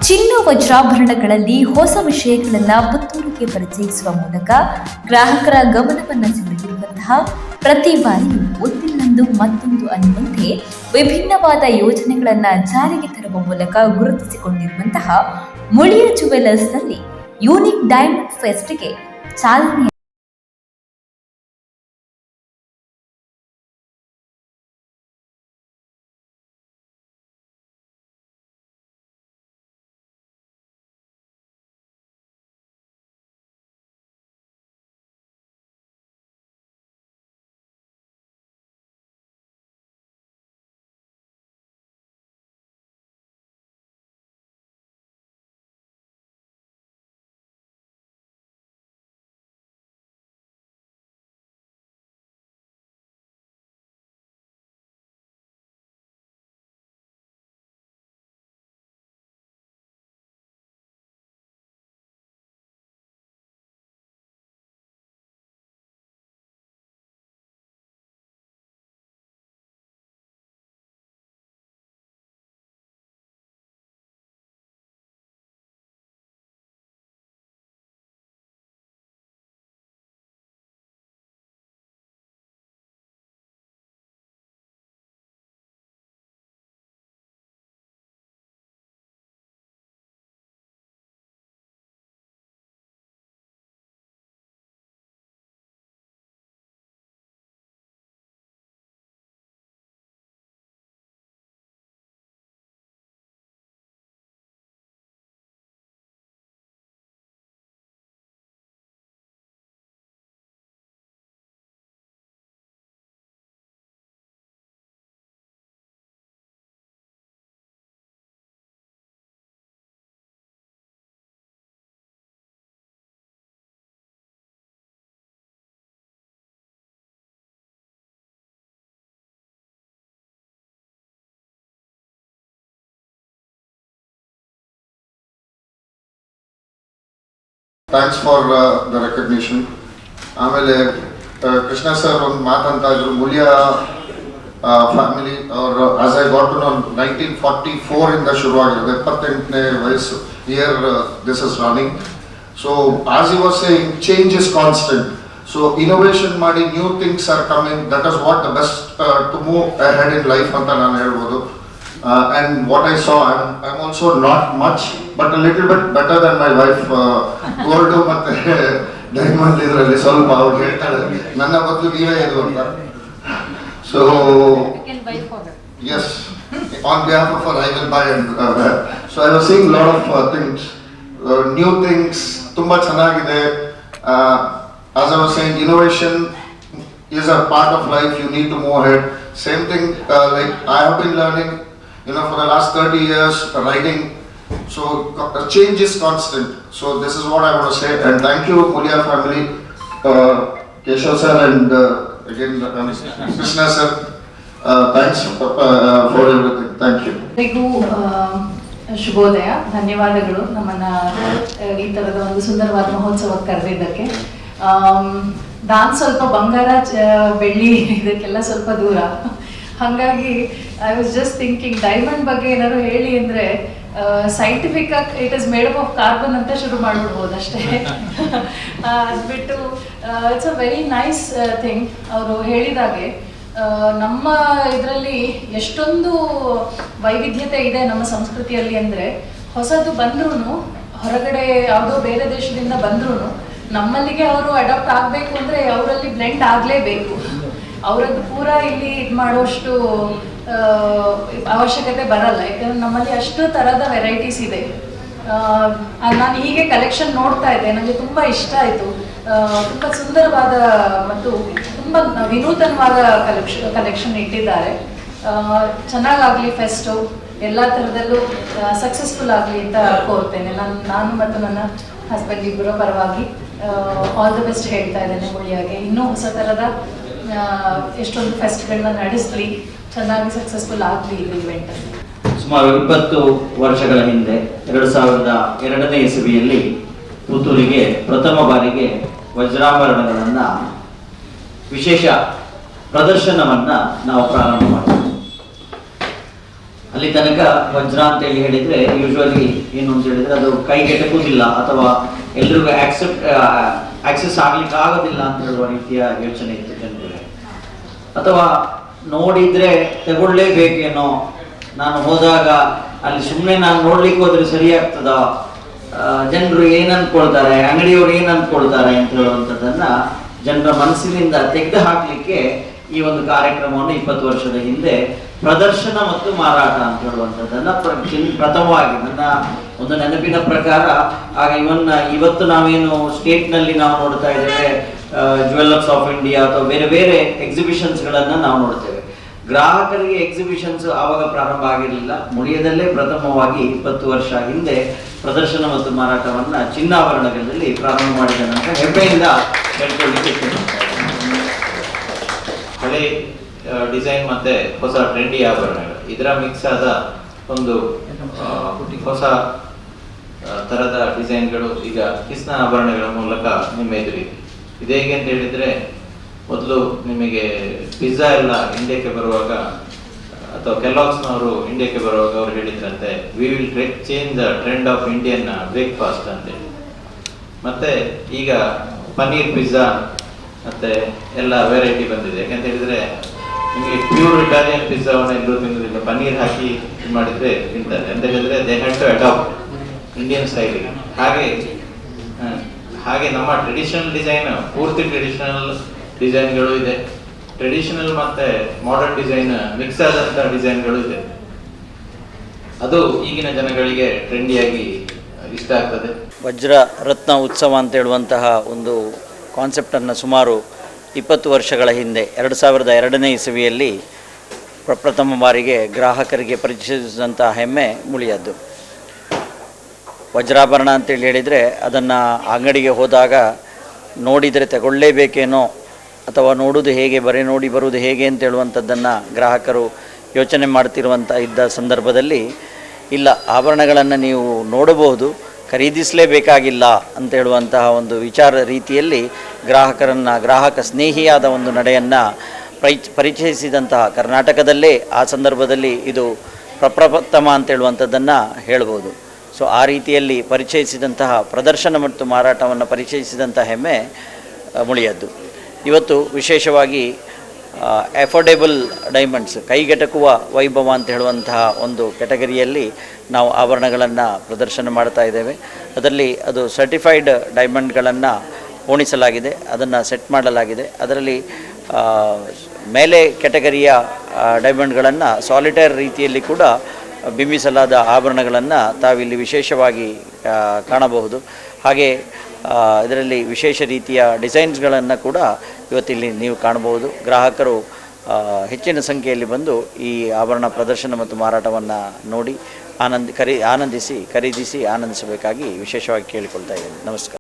ಚಿನ್ನ ವಜ್ರಾಭರಣಗಳಲ್ಲಿ ಹೊಸ ವಿಷಯಗಳನ್ನು ಪುತ್ತೂರಿಗೆ ಪರಿಚಯಿಸುವ ಮೂಲಕ ಗ್ರಾಹಕರ ಗಮನವನ್ನು ಸೆಳೆದಿರುವಂತಹ ಪ್ರತಿ ಬಾರಿಯೂ ಒಂದಿಲ್ಲೊಂದು ಮತ್ತೊಂದು ಅನ್ನುವಂತೆ ವಿಭಿನ್ನವಾದ ಯೋಜನೆಗಳನ್ನು ಜಾರಿಗೆ ತರುವ ಮೂಲಕ ಗುರುತಿಸಿಕೊಂಡಿರುವಂತಹ ಮುಳಿಯ ಜುವೆಲರ್ಸ್ನಲ್ಲಿ ಯೂನಿಕ್ ಡೈಮಂಡ್ ಫೆಸ್ಟ್ಗೆ ಚಾಲನೆ. Thanks for the recognition. ಆಮೇಲೆ ಕೃಷ್ಣ ಸರ್ ಒಂದು ಮಾತಂತ ಇದ್ರು, ಮುಳಿಯ ಫ್ಯಾಮಿಲಿ ಅವರು as I got to know 1944 ಇಂದ ಶುರುವಾಗಿರೋದು, 78ನೇ ವಯಸ್ಸು year this is running. So as you was saying, change is constant. So innovation ಮಾಡಿ new things are coming, that is what the best to move ahead in life ಅಂತ ನಾನು ಹೇಳ್ಬೋದು. And what I saw, I'm also not much, but a little bit better than my wife. Gold ಮತ್ತೆ diamond ಇದರಲ್ಲಿ ಸ್ವಲ್ಪ ಅವ್ರು ಹೇಳ್ತಾಳೆ, ನನ್ನ ಬದಲು ನೀವೇ ಇದು ಅಂತ. So yes, on behalf of her I will buy and so I was seeing a lot of things, new things, ತುಂಬಾ ಚೆನ್ನಾಗಿದೆ. As I was saying, innovation is a part of life, you need to move ahead. Same thing, like I have been learning, for the last 30 years writing, so change is constant. So this is what I want to say, and thank you Mulia family, Keshav sir and again Krishna sir, thanks for everything. Thank you. ಎಲ್ಲರಿಗೂ ಶುಭೋದಯ, ಧನ್ಯವಾದಗಳು ನಮ್ಮನ್ನ ಈ ತರದ ಒಂದು ಸುಂದರವಾದ ಮಹೋತ್ಸವಕ್ಕೆ ಕರೆದಿದ್ದಕ್ಕೆ. ನಾನು ಸ್ವಲ್ಪ ಬಂಗಾರ ಬೆಳ್ಳಿ ಇದಕ್ಕೆಲ್ಲ ಸ್ವಲ್ಪ ದೂರ, ಹಾಗಾಗಿ I was just thinking diamond ಬಗ್ಗೆ ಏನಾದ್ರು ಹೇಳಿ ಅಂದರೆ ಸೈಂಟಿಫಿಕ್ ಆಗಿ it is made up of carbon ಅಂತ ಶುರು ಮಾಡಿಬಿಡ್ಬೋದು ಅಷ್ಟೇ. ಅದ್ಬಿಟ್ಟು it's a very nice thing. ಅವರು ಹೇಳಿದಾಗೆ ನಮ್ಮ ಇದರಲ್ಲಿ ಎಷ್ಟೊಂದು ವೈವಿಧ್ಯತೆ ಇದೆ ನಮ್ಮ ಸಂಸ್ಕೃತಿಯಲ್ಲಿ. ಅಂದರೆ ಹೊಸದು ಬಂದ್ರೂ, ಹೊರಗಡೆ ಯಾವುದೋ ಬೇರೆ ದೇಶದಿಂದ ಬಂದ್ರೂ ನಮ್ಮಲ್ಲಿಗೆ ಅವರು ಅಡಾಪ್ಟ್ ಆಗಬೇಕು ಅಂದರೆ ಅವರಲ್ಲಿ ಬ್ಲೆಂಡ್ ಆಗಲೇಬೇಕು. ಅವರದ್ದು ಪೂರ ಇಲ್ಲಿ ಇದು ಮಾಡೋಷ್ಟು ಅವಶ್ಯಕತೆ ಬರಲ್ಲ, ಯಾಕಂದ್ರೆ ನಮ್ಮಲ್ಲಿ ಅಷ್ಟು ಥರದ ವೆರೈಟೀಸ್ ಇದೆ. ನಾನು ಹೀಗೆ ಕಲೆಕ್ಷನ್ ನೋಡ್ತಾ ಇದ್ದೆ, ನನಗೆ ತುಂಬ ಇಷ್ಟ ಆಯಿತು. ತುಂಬ ಸುಂದರವಾದ ಮತ್ತು ತುಂಬ ವಿನೂತನವಾದ ಕಲೆಕ್ಷನ್ ಇಟ್ಟಿದ್ದಾರೆ. ಚೆನ್ನಾಗಾಗಲಿ ಫೆಸ್ಟು, ಎಲ್ಲ ಥರದಲ್ಲೂ ಸಕ್ಸಸ್ಫುಲ್ ಆಗಲಿ ಅಂತ ಕೋರ್ತೇನೆ. ನಾನು ಮತ್ತು ನನ್ನ ಹಸ್ಬೆಂಡ್ ಇಬ್ಬರ ಪರವಾಗಿ ಆಲ್ ದ ಬೆಸ್ಟ್ ಹೇಳ್ತಾ ಇದ್ದೇನೆ ಮುಳಿಯಾಗೆ. ಇನ್ನೂ ಹೊಸ ಥರದ ಎಷ್ಟೊಂದು ಫೆಸ್ಟ್ಗಳನ್ನ ನಡೆಸಲಿ, ಚೆನ್ನಾಗಿ ಸಕ್ಸಸ್ಫುಲ್ ಆಗಲಿ ಇದು ಇವೆಂಟ್. ಸುಮಾರು 20 ವರ್ಷಗಳ ಹಿಂದೆ 2002ನೇ ಇಸವಿಯಲ್ಲಿ ಪುತ್ತೂರಿಗೆ ಪ್ರಥಮ ಬಾರಿಗೆ ವಜ್ರಾಭರಣಗಳನ್ನು ವಿಶೇಷ ಪ್ರದರ್ಶನವನ್ನು ನಾವು ಪ್ರಾರಂಭ ಮಾಡಿದ್ವಿ. ಅಲ್ಲಿ ತನಕ ವಜ್ರ ಅಂತ ಹೇಳಿದ್ರೆ ಯೂಶುವಲಿ ಏನು ಅಂತ ಹೇಳಿದ್ರೆ ಅದು ಕೈಗೆಟಕುವುದಿಲ್ಲ ಅಥವಾ ಎಲ್ರಿಗೂ ಆಕ್ಸೆಸ್ ಆಗ್ಲಿಕ್ಕೆ ಆಗೋದಿಲ್ಲ ಅಂತ ಹೇಳುವ ರೀತಿಯ ಯೋಚನೆ ಇತ್ತು ಜನರಿಗೆ. ಅಥವಾ ನೋಡಿದ್ರೆ ತಗೊಳ್ಳೇಬೇಕೇನೋ, ನಾನು ಹೋದಾಗ ಅಲ್ಲಿ ಸುಮ್ಮನೆ ನಾನು ನೋಡ್ಲಿಕ್ಕೆ ಹೋದ್ರೆ ಸರಿ ಆಗ್ತದ, ಜನರು ಏನ್ ಅಂದ್ಕೊಳ್ತಾರೆ, ಅಂಗಡಿಯವರು ಏನ್ ಅಂದ್ಕೊಳ್ತಾರೆ ಅಂತ ಹೇಳುವಂಥದ್ದನ್ನ ಜನರ ಮನಸ್ಸಿನಿಂದ ತೆಗೆದು ಹಾಕ್ಲಿಕ್ಕೆ ಈ ಒಂದು ಕಾರ್ಯಕ್ರಮವನ್ನು 20 ವರ್ಷದ ಹಿಂದೆ ಪ್ರದರ್ಶನ ಮತ್ತು ಮಾರಾಟ ಅಂತ ಹೇಳುವಂಥದ್ದನ್ನ ಪ್ರಥಮವಾಗಿ ನನ್ನ ಒಂದು ನೆನಪಿನ ಪ್ರಕಾರ ಆಗ ಇವತ್ತು ನಾವೇನು ಸ್ಟೇಟ್ನಲ್ಲಿ ನಾವು ನೋಡ್ತಾ ಇದ್ದೇವೆ, ಜ್ಯುವೆಲ್ಲರ್ಸ್ ಆಫ್ ಇಂಡಿಯಾ ಅಥವಾ ಬೇರೆ ಬೇರೆ ಎಕ್ಸಿಬಿಷನ್ಸ್ಗಳನ್ನು ನಾವು ನೋಡ್ತೇವೆ. ಗ್ರಾಹಕರಿಗೆ ಎಕ್ಸಿಬಿಷನ್ಸ್ ಆವಾಗ ಪ್ರಾರಂಭ ಆಗಿರಲಿಲ್ಲ. ಮುಳಿಯದಲ್ಲೇ ಪ್ರಥಮವಾಗಿ 20 ವರ್ಷ ಹಿಂದೆ ಪ್ರದರ್ಶನ ಮತ್ತು ಮಾರಾಟವನ್ನ ಚಿನ್ನಾಭರಣಗಳಲ್ಲಿ ಪ್ರಾರಂಭ ಮಾಡಿದ ನಂತರ ಹೆಮ್ಮೆಯಿಂದ ಹೇಳ್ಕೊಳ್ಳಿಕ್ಕೆ ಇಷ್ಟಪಡ್ತಾರೆ. ಹಳೆ ಡಿಸೈನ್ ಮತ್ತೆ ಹೊಸ ಟ್ರೆಂಡಿ ಆಭರಣಗಳು ಇದರ ಮಿಕ್ಸ್ ಆದ ಒಂದು ಹೊಸ ತರದ ಡಿಸೈನ್ಗಳು ಈಗ ಕಿಸ್ನ ಆಭರಣಗಳ ಮೂಲಕ ನಿಮ್ಮ ಎದುರಿದೆ. ಇದೇಗೆ ಅಂತ ಹೇಳಿದ್ರೆ, ಮೊದಲು ನಿಮಗೆ ಪಿಜ್ಜಾ ಎಲ್ಲ ಇಂಡಿಯಾಕ್ಕೆ ಬರುವಾಗ ಅಥವಾ ಕೆಲಾಗ್ಸ್ನವರು ಇಂಡಿಯಾಕ್ಕೆ ಬರುವಾಗ ಅವರು ಹೇಳಿದ್ರಂತೆ, we will change the trend of Indian breakfast ಅಂತೇಳಿ. ಮತ್ತೆ ಈಗ ಪನ್ನೀರ್ ಪಿಜ್ಜಾ ಮತ್ತೆ ಎಲ್ಲ ವೆರೈಟಿ ಬಂದಿದೆ. ಯಾಕಂತ ಹೇಳಿದ್ರೆ ನಿಮಗೆ ಪ್ಯೂರ್ ಇಟಾಲಿಯನ್ ಪಿಜ್ಜಾವನ್ನು ಎಲ್ಲರೂ ತಿನ್ನೋದಿಲ್ಲ, ಪನ್ನೀರ್ ಹಾಕಿ ಇದು ಮಾಡಿದ್ರೆ ತಿಂತಾರೆ. ಅಂತ ಹೇಳಿದ್ರೆ they had to adapt Indian ಸ್ಟೈಲಿಗೆ. ಹಾಗೆ ನಮ್ಮ ಟ್ರೆಡಿಷನಲ್ ಡಿಸೈನ್, ಪೂರ್ತಿ ಟ್ರೆಡಿಷನಲ್ ಡಿಸೈನ್ಗಳು ಇದೆ, ಟ್ರೆಡಿಷನಲ್ ಮತ್ತೆ ಮಾಡರ್ನ್ ಡಿಸೈನ್ ಮಿಕ್ಸ್ ಆದಂತಹ ಡಿಸೈನ್ಗಳು ಇದೆ. ಅದು ಈಗಿನ ಜನಗಳಿಗೆ ಟ್ರೆಂಡಿಯಾಗಿ ಇಷ್ಟ ಆಗ್ತದೆ. ವಜ್ರ ರತ್ನ ಉತ್ಸವ ಅಂತ ಹೇಳುವಂತಹ ಒಂದು ಕಾನ್ಸೆಪ್ಟನ್ನು ಸುಮಾರು 20 ವರ್ಷಗಳ ಹಿಂದೆ 2002ನೇ ಇಸವಿಯಲ್ಲಿ ಪ್ರಥಮ ಬಾರಿಗೆ ಗ್ರಾಹಕರಿಗೆ ಪರಿಚಯಿಸಿದಂಥ ಹೆಮ್ಮೆ ಮುಳಿಯದ್ದು. ವಜ್ರಾಭರಣ ಅಂತೇಳಿ ಹೇಳಿದರೆ ಅದನ್ನು ಅಂಗಡಿಗೆ ಹೋದಾಗ ನೋಡಿದರೆ ತಗೊಳ್ಳೇಬೇಕೇನೋ ಅಥವಾ ನೋಡುವುದು ಹೇಗೆ, ಬರೀ ನೋಡಿ ಬರುವುದು ಹೇಗೆ ಅಂತ ಹೇಳುವಂಥದ್ದನ್ನು ಗ್ರಾಹಕರು ಯೋಚನೆ ಇದ್ದ ಸಂದರ್ಭದಲ್ಲಿ, ಇಲ್ಲ, ಆಭರಣಗಳನ್ನು ನೀವು ನೋಡಬಹುದು, ಖರೀದಿಸಲೇಬೇಕಾಗಿಲ್ಲ ಅಂತ ಹೇಳುವಂತಹ ಒಂದು ವಿಚಾರ ರೀತಿಯಲ್ಲಿ ಗ್ರಾಹಕ ಸ್ನೇಹಿಯಾದ ಒಂದು ನಡೆಯನ್ನು ಪರಿಚಯಿಸಿದಂತಹ ಕರ್ನಾಟಕದಲ್ಲೇ ಆ ಸಂದರ್ಭದಲ್ಲಿ ಇದು ಪ್ರಪ್ರಥಮ ಅಂತ ಹೇಳುವಂಥದ್ದನ್ನು ಹೇಳ್ಬೋದು. ಸೊ ಆ ರೀತಿಯಲ್ಲಿ ಪರಿಚಯಿಸಿದಂತಹ ಪ್ರದರ್ಶನ ಮತ್ತು ಮಾರಾಟವನ್ನು ಪರಿಚಯಿಸಿದಂಥ ಹೆಮ್ಮೆ ಮುಳಿಯದ್ದು. ಇವತ್ತು ವಿಶೇಷವಾಗಿ ಅಫೋರ್ಡೆಬಲ್ ಡೈಮಂಡ್ಸ್, ಕೈಗೆಟಕುವ ವೈಭವ ಅಂತ ಹೇಳುವಂತಹ ಒಂದು ಕೆಟಗರಿಯಲ್ಲಿ ನಾವು ಆಭರಣಗಳನ್ನು ಪ್ರದರ್ಶನ ಮಾಡ್ತಾ ಇದ್ದೇವೆ. ಅದರಲ್ಲಿ ಅದು ಸರ್ಟಿಫೈಡ್ ಡೈಮಂಡ್ಗಳನ್ನು ಪೋಣಿಸಲಾಗಿದೆ, ಅದನ್ನು ಸೆಟ್ ಮಾಡಲಾಗಿದೆ. ಅದರಲ್ಲಿ ಮೇಲೆ ಕೆಟಗರಿಯ ಡೈಮಂಡ್ಗಳನ್ನು ಸಾಲಿಟೇರ್ ರೀತಿಯಲ್ಲಿ ಕೂಡ ಬಿಂಬಿಸಲಾದ ಆಭರಣಗಳನ್ನು ತಾವಿಲ್ಲಿ ವಿಶೇಷವಾಗಿ ಕಾಣಬಹುದು. ಹಾಗೆ ಇದರಲ್ಲಿ ವಿಶೇಷ ರೀತಿಯ ಡಿಸೈನ್ಸ್ಗಳನ್ನು ಕೂಡ ಇವತ್ತಿಲ್ಲಿ ನೀವು ಕಾಣಬಹುದು. ಗ್ರಾಹಕರು ಹೆಚ್ಚಿನ ಸಂಖ್ಯೆಯಲ್ಲಿ ಬಂದು ಈ ಆಭರಣ ಪ್ರದರ್ಶನ ಮತ್ತು ಮಾರಾಟವನ್ನು ನೋಡಿ ಖರೀದಿಸಿ ಆನಂದಿಸಬೇಕಾಗಿ ವಿಶೇಷವಾಗಿ ಕೇಳಿಕೊಳ್ತಾ ಇದ್ದೇನೆ. ನಮಸ್ಕಾರ.